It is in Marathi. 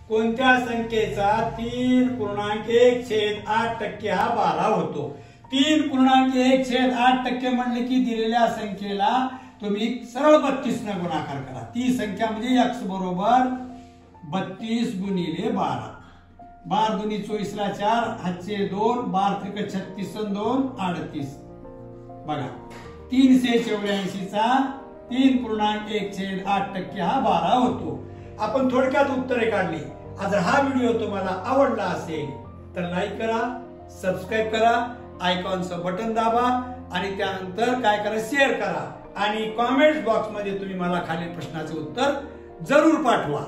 कोणत्या संख्येचा 3.1/8% हा 12 होतो। 3.1/8% म्हणले की दिलेल्या संख्येला तुम्ही सरळ 32 ने गुणाकार करा। ती संख्या म्हणजे x बरोबर 32 गुणिले 12। 12 दुनी 24 ला 4 हातचे 2 12 त्रिक 36 आणि 2 38 बघा 384 चा 3.1/8% हा 12 होतो। आपण थोडक्यात उत्तरे काढली। जर हा व्हिडिओ तुम्हाला आवडला असेल तर लाईक करा, सबस्क्राइब करा, आयकॉनचं बटन दाबा आणि त्यानंतर काय करा शेअर करा आणि कमेंट्स बॉक्स मध्ये तुम्ही मला खालील प्रश्नाचे उत्तर जरूर पाठवा।